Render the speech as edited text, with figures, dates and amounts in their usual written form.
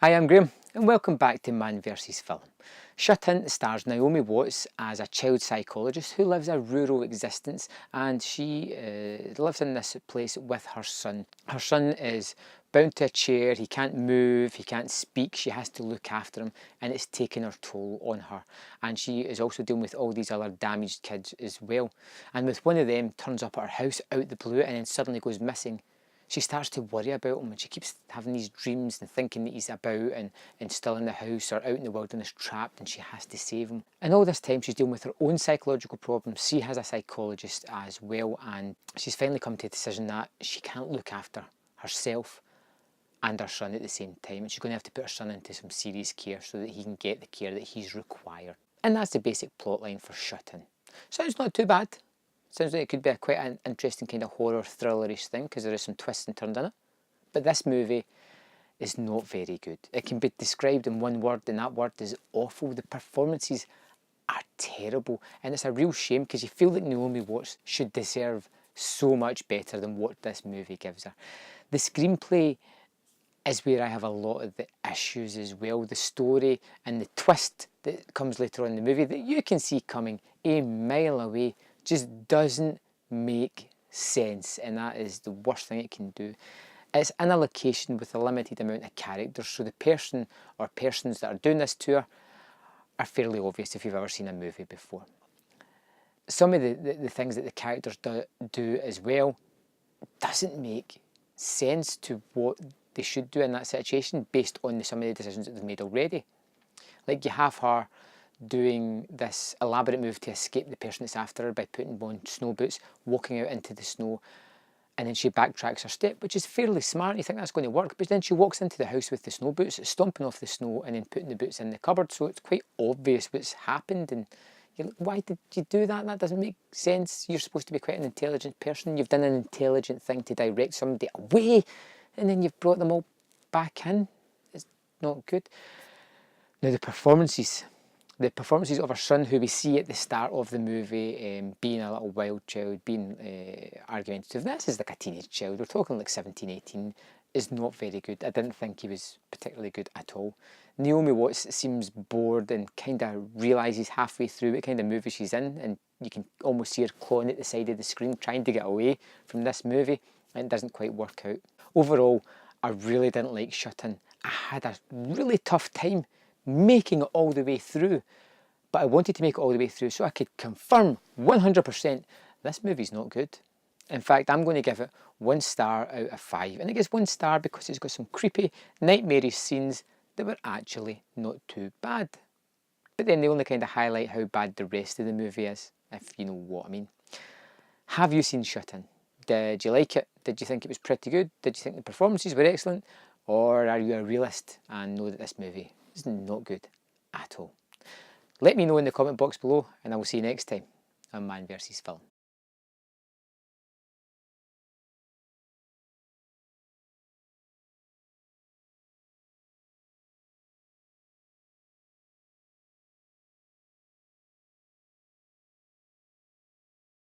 Hi, I'm Graham and welcome back to Man vs Film. Shut In stars Naomi Watts as a child psychologist who lives a rural existence, and she lives in this place with her son. Her son is bound to a chair, he can't move, he can't speak, she has to look after him, and it's taking her toll on her. And she is also dealing with all these other damaged kids as well. And with one of them turns up at her house out the blue and then suddenly goes missing, she starts to worry about him, and she keeps having these dreams and thinking that he's about and still in the house or out in the wilderness trapped, and she has to save him. And all this time she's dealing with her own psychological problems. She has a psychologist as well, and she's finally come to the decision that she can't look after herself and her son at the same time, and she's going to have to put her son into some serious care so that he can get the care that he's required. And that's the basic plotline for Shut In. Sounds not too bad. Sounds like it could be quite an interesting kind of horror thrillerish thing, because there is some twists and turns in it. But this movie is not very good. It can be described in one word, and that word is awful. The performances are terrible, and it's a real shame because you feel like Naomi Watts should deserve so much better than what this movie gives her. The screenplay is where I have a lot of the issues as well. The story and the twist that comes later on in the movie that you can see coming a mile away just doesn't make sense, and that is the worst thing it can do. It's in a location with a limited amount of characters, so the person or persons that are doing this tour are fairly obvious if you've ever seen a movie before. Some of the things that the characters do as well doesn't make sense to what they should do in that situation based on some of the decisions that they've made already. Like, you have her doing this elaborate move to escape the person that's after her by putting on snow boots, walking out into the snow, and then she backtracks her step, which is fairly smart. You think that's going to work, but then she walks into the house with the snow boots, stomping off the snow and then putting the boots in the cupboard, so it's quite obvious what's happened. And you're like, why did you do that? That doesn't make sense. You're supposed to be quite an intelligent person. You've done an intelligent thing to direct somebody away, and then you've brought them all back in. It's not good. Now, the performances of her son, who we see at the start of the movie being a little wild child, being argumentative. This is like a teenage child. We're talking like 17, 18, is not very good. I didn't think he was particularly good at all. Naomi Watts seems bored and kind of realises halfway through what kind of movie she's in, and you can almost see her clawing at the side of the screen trying to get away from this movie, and it doesn't quite work out. Overall, I really didn't like Shut In. I had a really tough time making it all the way through, but I wanted to make it all the way through so I could confirm 100% this movie's not good. In fact, I'm going to give it 1 star out of 5, and it gets 1 star because it's got some creepy, nightmarish scenes that were actually not too bad. But then they only kind of highlight how bad the rest of the movie is, if you know what I mean. Have you seen Shut In? Did you like it? Did you think it was pretty good? Did you think the performances were excellent? Or are you a realist and know that this movie is not good at all? Let me know in the comment box below, and I will see you next time on Man vs Film.